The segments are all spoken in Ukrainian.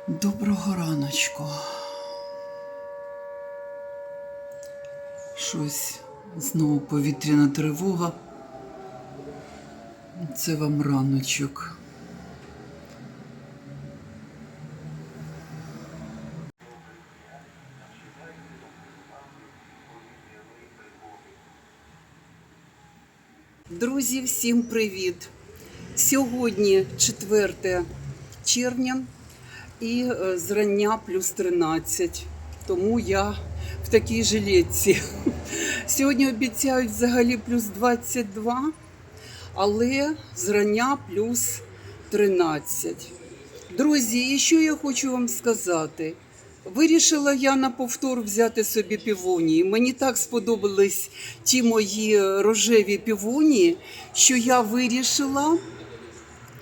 Доброго раночку. Щось знову повітряна тривога. Це вам раночок. Друзі, всім привіт! Сьогодні 4 червня і зрання плюс 13. Тому я в такій жилетці. Сьогодні обіцяють взагалі плюс 22, але зрання плюс 13. Друзі, і що я хочу вам сказати. Вирішила я на повтор взяти собі півонії. Мені так сподобались ті мої рожеві півонії, що я вирішила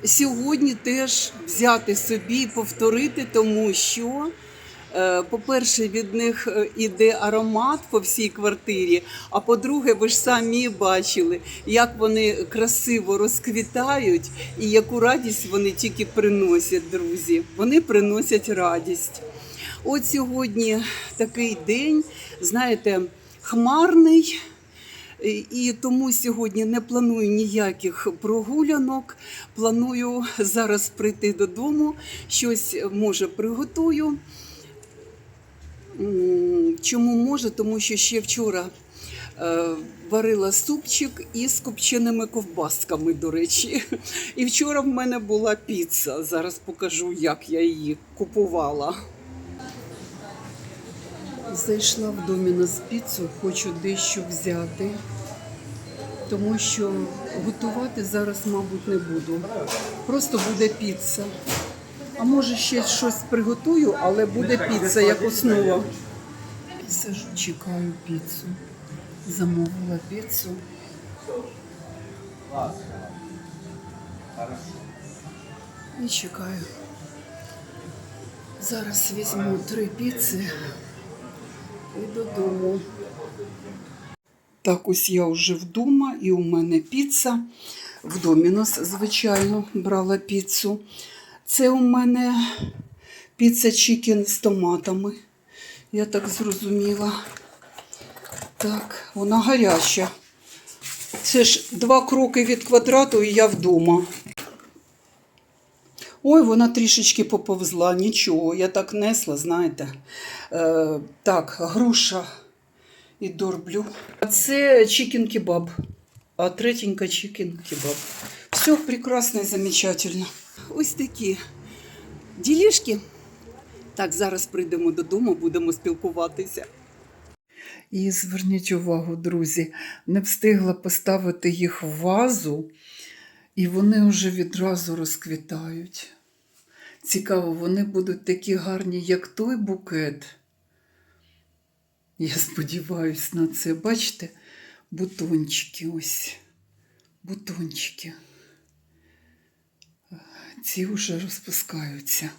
сьогодні теж взяти собі і повторити, тому що, по-перше, від них іде аромат по всій квартирі, а по-друге, ви ж самі бачили, як вони красиво розквітають і яку радість вони тільки приносять, друзі. Вони приносять радість. От сьогодні такий день, знаєте, хмарний, і тому сьогодні не планую ніяких прогулянок. Планую зараз прийти додому, щось, може, приготую. Чому може? Тому що ще вчора варила супчик із копченими ковбасками, до речі. І вчора в мене була піца. Зараз покажу, як я її купувала. Зайшла в Домінос піцу, хочу дещо взяти, тому що готувати зараз, мабуть, не буду. Просто буде піца. А може ще щось приготую, але буде піца як основа. Сижу, чекаю піцу. Замовила піцу. І чекаю. Зараз візьму 3 піци і додому. Так, ось я вже вдома, і у мене піца. В Домінос, звичайно, брала піцу. Це у мене піца чікен з томатами. Я так зрозуміла. Так, вона гаряча. Це ж 2 кроки від квадрату, і я вдома. Ой, вона трішечки поповзла, нічого, я так несла, знаєте. Так, груша і дорблю. Це чикен-кебаб, а третенька чикен-кебаб. Все прекрасно і замечательно. Ось такі ділішки. Так, зараз прийдемо додому, будемо спілкуватися. І зверніть увагу, друзі, не встигла поставити їх в вазу, і вони вже відразу розквітають. Цікаво, вони будуть такі гарні, як той букет. Я сподіваюся на це. Бачите, бутончики ось. Бутончики. Ці вже розпускаються.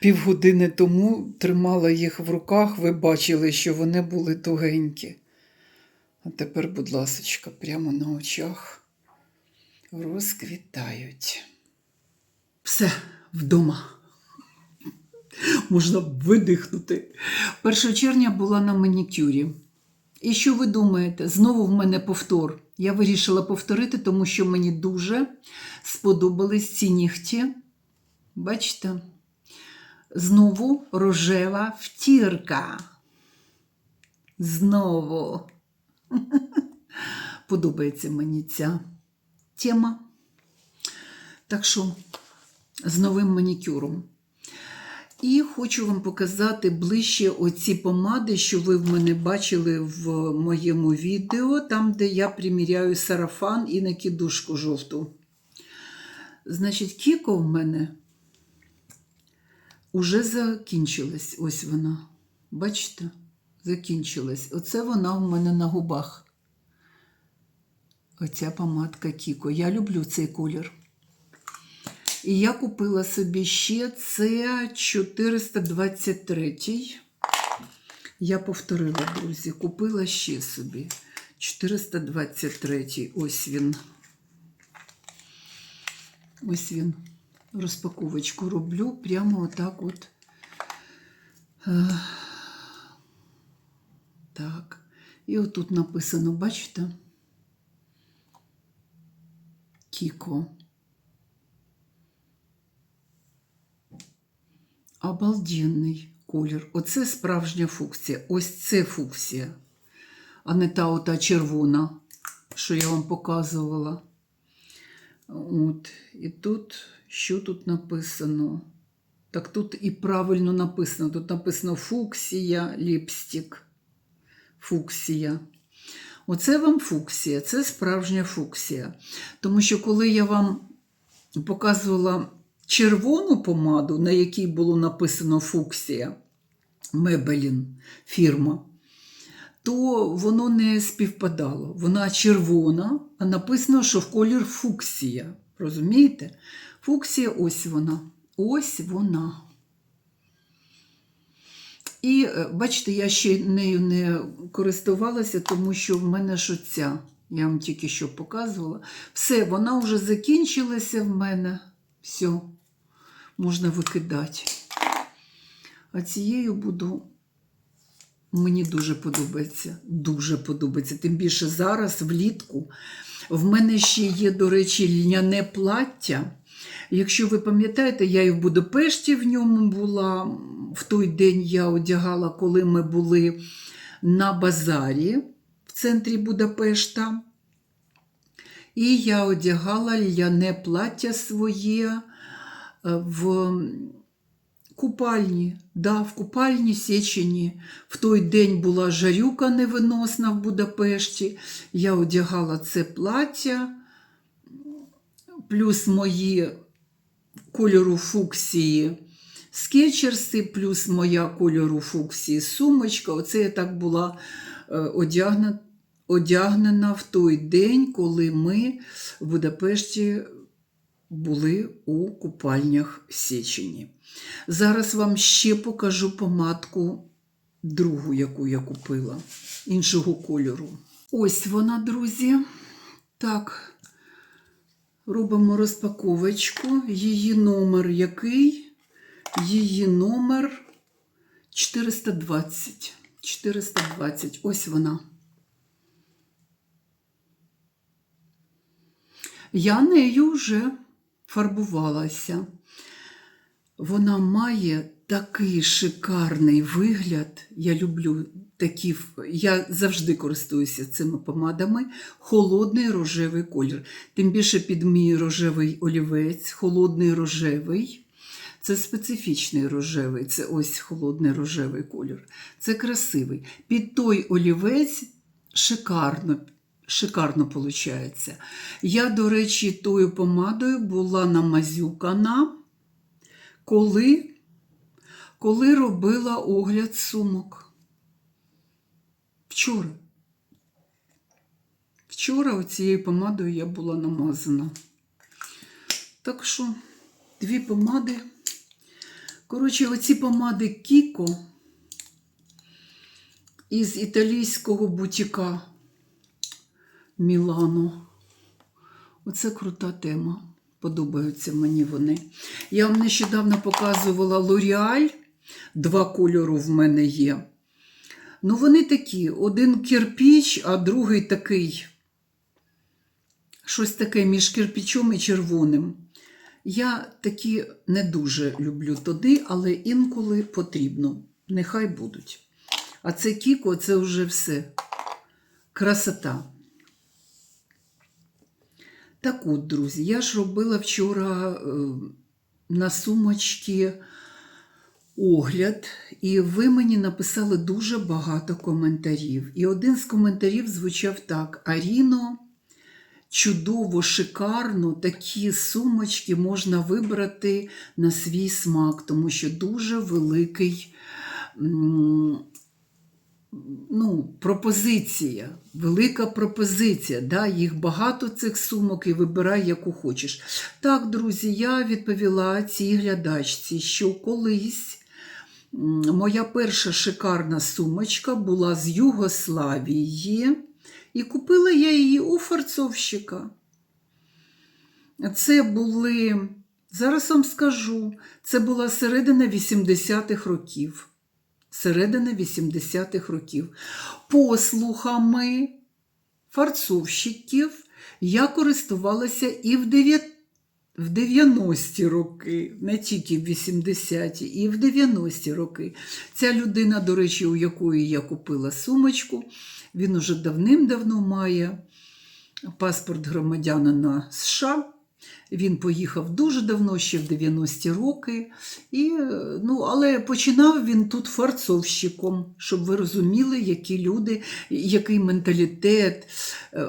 Півгодини тому тримала їх в руках, ви бачили, що вони були тугенькі. А тепер, будь ласочка, прямо на очах розквітають. Все, вдома. Можна видихнути. 1 червня була на манікюрі. І що ви думаєте? Знову в мене повтор. Я вирішила повторити, тому що мені дуже сподобались ці нігті. Бачите? Знову рожева втірка. Знову. Подобається мені ця тема. Так що, з новим манікюром. І хочу вам показати ближче оці помади, що ви в мене бачили в моєму відео, там, де я приміряю сарафан і накидушку жовту. Значить, Кіко в мене уже закінчилась. Ось вона. Бачите? Закінчилась. Оце вона в мене на губах. Оця помадка Кіко. Я люблю цей колір. І я купила собі ще, це 423. Я повторила, друзі, купила ще собі. 423. Ось він. Ось він. розпаковочку роблю прямо отак от. Так. І отут написано, бачите? Кіко. Обалденний колір. Оце справжня фуксія. Ось це фуксія. А не та ота червона, що я вам показувала. От. І тут, що тут написано? Так тут і правильно написано. Тут написано фуксія, ліпстик. Фуксія. Оце вам фуксія, це справжня фуксія. Тому що коли я вам показувала червону помаду, на якій було написано фуксія, Maybelline фірма, то воно не співпадало. Вона червона, а написано, що в колір фуксія. Розумієте? Фуксія, ось вона. Ось вона. І, бачите, я ще нею не користувалася, тому що в мене ж оця, я вам тільки що показувала. Все, вона вже закінчилася в мене. Все, можна викидати. А цією буду, мені дуже подобається. Дуже подобається. Тим більше зараз, влітку, в мене ще є, до речі, льняне плаття. Якщо ви пам'ятаєте, я і в Будапешті в ньому була. В той день я одягала, коли ми були на базарі в центрі Будапешта. І я одягала льняне плаття своє в купальні. Да, в купальні Сечені. В той день була жарюка невиносна в Будапешті. Я одягала це плаття, плюс мої кольору фуксії скетчерси, плюс моя кольору фуксії сумочка. Оце я так була одягнена в той день, коли ми в Будапешті були у купальнях Сечені. Зараз вам ще покажу помадку другу, яку я купила, іншого кольору. Ось вона, друзі. Так, робимо розпаковочку. Її номер який? Її номер 420. 420. Ось вона. Я нею вже фарбувалася. Вона має такий шикарний вигляд. Я люблю такі, я завжди користуюся цими помадами. Холодний рожевий колір. Тим більше під мій рожевий олівець, холодний рожевий. Це специфічний рожевий, це ось холодний рожевий колір. Це красивий. Під той олівець шикарно виходить. Я, до речі, тою помадою була намазюкана, коли робила огляд сумок. Вчора оцією помадою я була намазана. Так що, дві помади. Коротше, оці помади Кіко із італійського бутіка Мілано. Оце крута тема. Подобаються мені вони. Я вам нещодавно показувала L'Oreal. Два кольору в мене є. Ну, вони такі. Один кирпіч, а другий такий. Щось таке між кирпичом і червоним. Я такі не дуже люблю тоди, але інколи потрібно. Нехай будуть. А це Кіко, це вже все. Красота. Так от, друзі, я ж робила вчора на сумочки огляд, і ви мені написали дуже багато коментарів. І один з коментарів звучав так: Аріно, чудово, шикарно, такі сумочки можна вибрати на свій смак, тому що дуже великий, пропозиція, велика пропозиція, да? Їх багато цих сумок і вибирай, яку хочеш. Так, друзі, я відповіла цій глядачці, що колись моя перша шикарна сумочка була з Югославії, і купила я її у фарцовщика. Це були Зараз вам скажу, це була середина 80-х років. Середина 80-х років. Послухами фарцовщиків я користувалася і в 90-ті роки, не тільки в 80-ті, і в 90-ті роки. Ця людина, до речі, у якої я купила сумочку, він уже давним-давно має паспорт громадянина США. Він поїхав дуже давно, ще в 90-ті роки, але починав він тут фарцовщиком, щоб ви розуміли, які люди, який менталітет.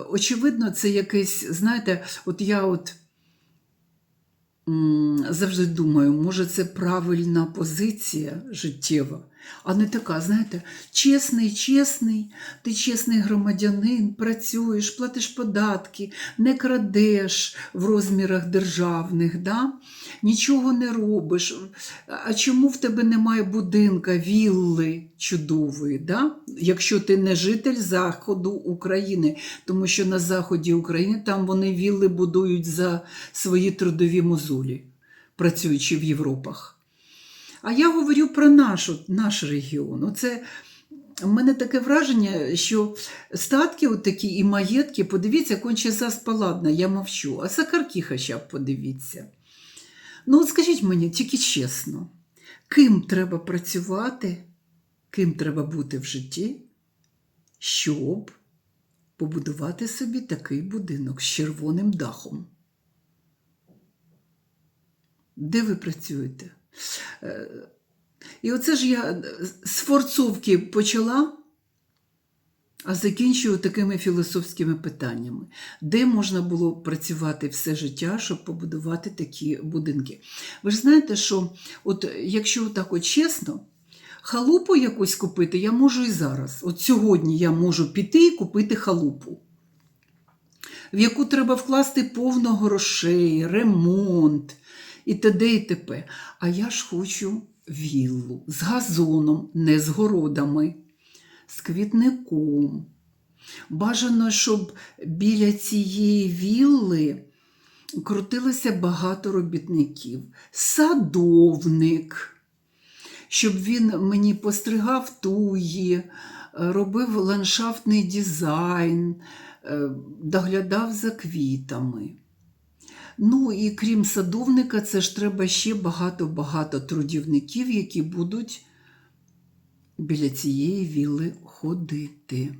Очевидно, це якесь, знаєте, я завжди думаю, може це правильна позиція життєва, а не така, знаєте, чесний, ти чесний громадянин, працюєш, платиш податки, не крадеш в розмірах державних, да? Нічого не робиш. А чому в тебе немає будинка, вілли чудової, да? Якщо ти не житель Заходу України, тому що на Заході України там вони вілли будують за свої трудові мозолі, працюючи в Європах. А я говорю про наш регіон. У мене таке враження, що статки такі і маєтки, подивіться, конче заспаладна, я мовчу. А сакарки хоча б подивіться. Скажіть мені, тільки чесно, ким треба працювати, ким треба бути в житті, щоб побудувати собі такий будинок з червоним дахом? Де ви працюєте? І оце ж я з форцовки почала, а закінчую такими філософськими питаннями. Де можна було працювати все життя, щоб побудувати такі будинки? Ви ж знаєте, що якщо так чесно, халупу якусь купити я можу і зараз. Сьогодні я можу піти і купити халупу, в яку треба вкласти повно грошей, ремонт і т.д. і т.п. А я ж хочу віллу з газоном, не з городами, з квітником. Бажано, щоб біля цієї вілли крутилося багато робітників. Садовник, щоб він мені постригав туї, робив ландшафтний дизайн, доглядав за квітами. І крім садовника, це ж треба ще багато-багато трудівників, які будуть біля цієї вілли ходити.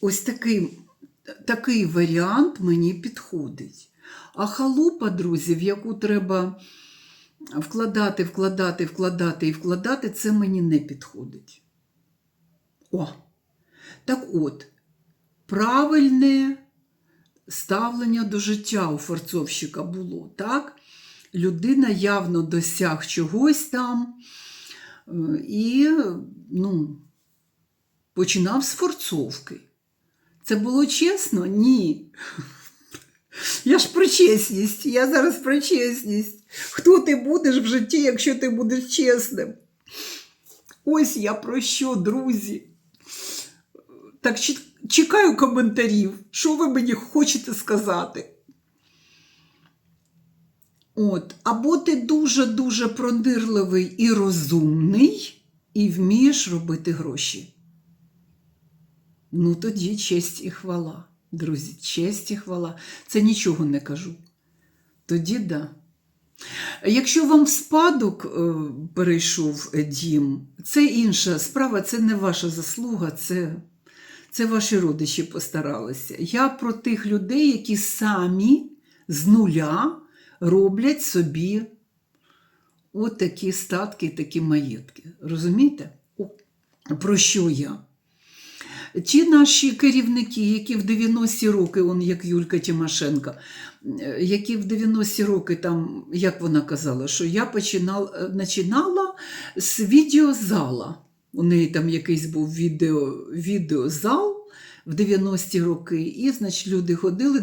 Ось такий варіант мені підходить. А халупа, друзі, в яку треба вкладати, це мені не підходить. Правильне ставлення до життя у фарцовщика було, так? Людина явно досяг чогось там і, починав з фарцовки. Це було чесно? Ні. Я ж про чесність, я зараз про чесність. Хто ти будеш в житті, якщо ти будеш чесним? Ось я про що, друзі. Так чекаю коментарів, що ви мені хочете сказати. Або ти дуже-дуже пронирливий і розумний, і вмієш робити гроші. Тоді честь і хвала. Друзі, честь і хвала. Це нічого не кажу. Тоді да. Якщо вам в спадок перейшов дім, це інша справа, це не ваша заслуга, це ваші родичі постаралися. Я про тих людей, які самі з нуля роблять собі такі статки, такі маєтки. Розумієте? Про що я? Ті наші керівники, які в 90-ті роки, як Юлька Тимошенко, які в 90-ті роки, там, як вона казала, що я починала з відеозала. У неї там якийсь був відеозал в 90-ті роки, і, люди ходили,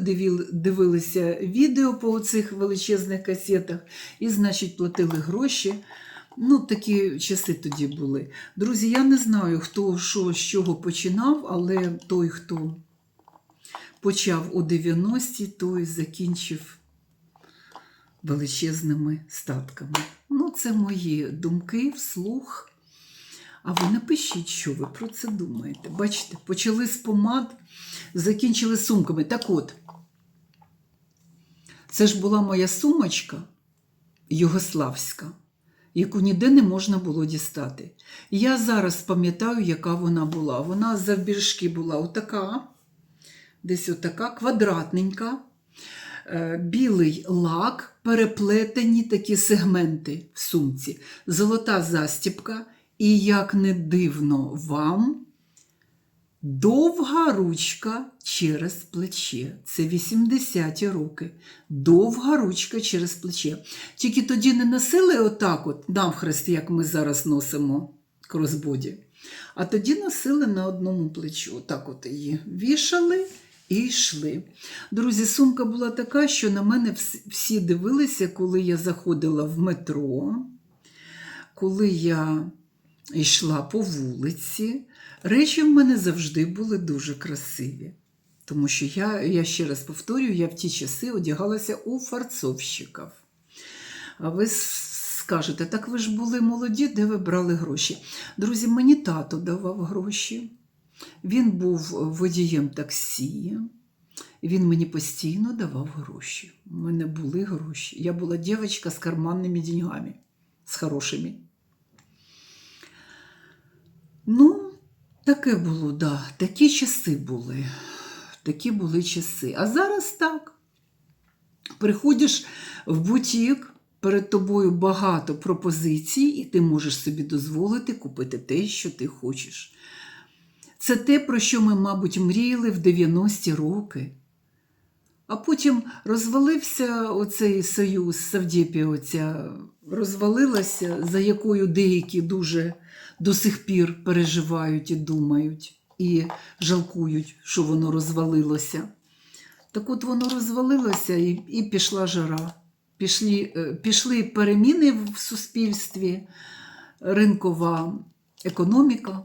дивилися відео по цих величезних касетах, і, платили гроші. Такі часи тоді були. Друзі, я не знаю, хто що з чого починав, але той, хто почав у 90-ті, той закінчив величезними статками. Ну, це мої думки вслух. А ви напишіть, що ви про це думаєте. Бачите, почали з помад, закінчили сумками. Так от, це ж була моя сумочка югославська, яку ніде не можна було дістати. Я зараз пам'ятаю, яка вона була. Вона завбільшки була отака, десь отака, квадратненька, білий лак, переплетені такі сегменти в сумці, золота застібка і, як не дивно вам, довга ручка через плече. Це 80-ті роки. Довга ручка через плече. Тільки тоді не носили отак от навхрест, як ми зараз носимо кросбоді. А тоді носили на одному плечу. Отак от її вішали і йшли. Друзі, сумка була така, що на мене всі дивилися, коли я заходила в метро, коли я йшла по вулиці. Речі в мене завжди були дуже красиві. Тому що я ще раз повторюю, я в ті часи одягалася у фарцовщиків. А ви скажете, так ви ж були молоді, де ви брали гроші? Друзі, мені тато давав гроші. Він був водієм таксі. Він мені постійно давав гроші. У мене були гроші. Я була дівчинка з карманними деньгами, з хорошими. Ну, таке було, да. Такі часи були. Такі були часи. А зараз так. Приходиш в бутік, перед тобою багато пропозицій, і ти можеш собі дозволити купити те, що ти хочеш. Це те, про що ми, мабуть, мріяли в 90-ті роки. А потім розвалився оцей союз, Савдєпія оця розвалилася, за якою деякі дуже до сих пір переживають і думають, і жалкують, що воно розвалилося. Так от воно розвалилося і пішла жара. Пішли переміни в суспільстві, ринкова економіка,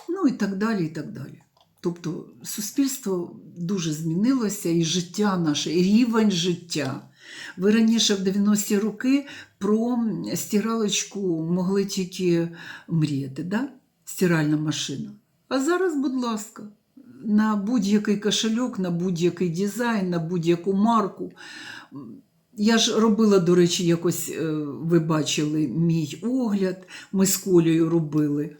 ну і так далі, і так далі. Тобто суспільство дуже змінилося, і життя наше, і рівень життя. Ви раніше в 90-ті роки про стиралочку могли тільки мріяти, да? Стиральна машина. А зараз, будь ласка, на будь-який кошельок, на будь-який дизайн, на будь-яку марку. Я ж робила, до речі, якось, ви бачили мій огляд, ми з Колею робили.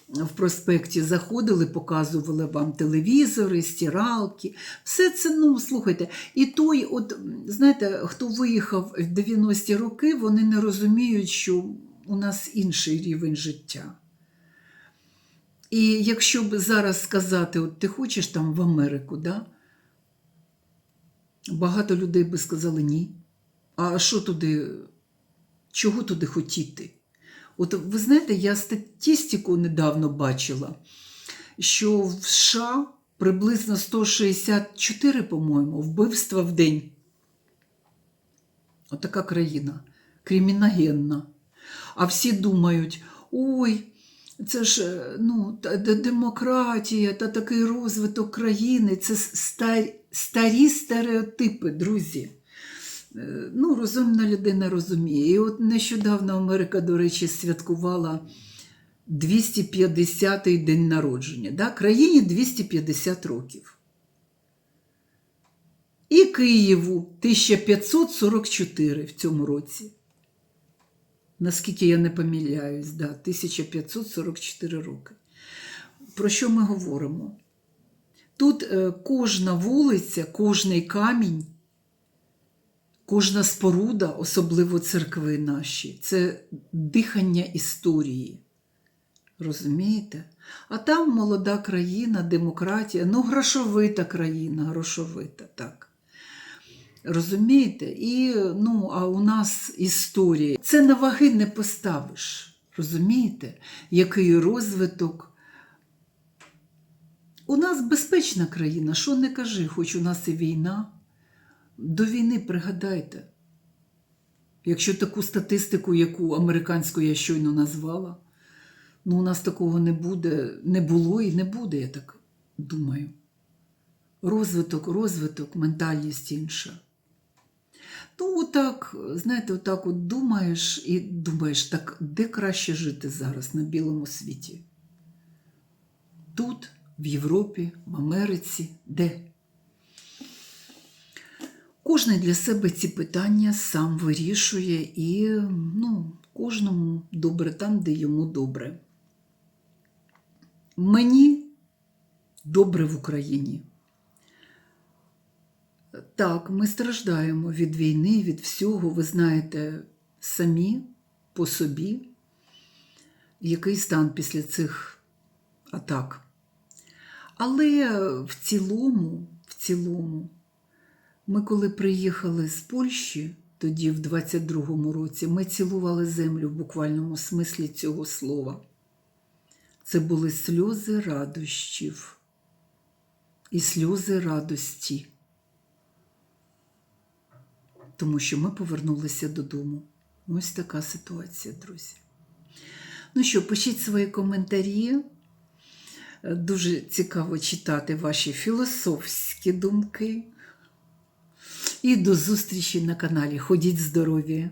В проспекті заходили, показували вам телевізори, стиралки. Все це, ну, слухайте. І той, от, знаєте, хто виїхав в 90-ті роки, вони не розуміють, що у нас інший рівень життя. І якщо б зараз сказати, от ти хочеш там в Америку, да? Багато людей би сказали ні. А що туди, чого туди хотіти? От ви знаєте, я статистику недавно бачила, що в США приблизно 164, по-моєму, вбивства в день. Отака країна, криміногенна. А всі думають, ой, це ж демократія та такий розвиток країни, це старі стереотипи, друзі. Ну, розумна людина розуміє. І от нещодавно Америка, до речі, святкувала 250-й день народження. Да? Країні 250 років. І Києву 1544 в цьому році. Наскільки я не помиляюсь, да, 1544 роки. Про що ми говоримо? Тут кожна вулиця, кожний камінь, кожна споруда, особливо церкви наші, це дихання історії. Розумієте? А там молода країна, демократія, ну грошовита країна, грошовита, так. Розумієте? І, а у нас історія. Це на ваги не поставиш. Розумієте? Який розвиток. У нас безпечна країна, що не кажи, хоч у нас і війна. До війни пригадайте, якщо таку статистику, яку американську я щойно назвала, у нас такого не буде, не було і не буде, я так думаю. Розвиток, ментальність інша. Ну, отак, знаєте, отак от думаєш і думаєш, так де краще жити зараз на білому світі? Тут, в Європі, в Америці, де? Кожен для себе ці питання сам вирішує і кожному добре там, де йому добре. Мені добре в Україні. Так, ми страждаємо від війни, від всього, ви знаєте, самі по собі, який стан після цих атак. Але в цілому, ми коли приїхали з Польщі, тоді в 22-му році, ми цілували землю в буквальному смислі цього слова. Це були сльози радощів і сльози радості. Тому що ми повернулися додому. Ось така ситуація, друзі. Ну що, пишіть свої коментарі. Дуже цікаво читати ваші філософські думки. І до зустрічі на каналі. Ходіть здорові!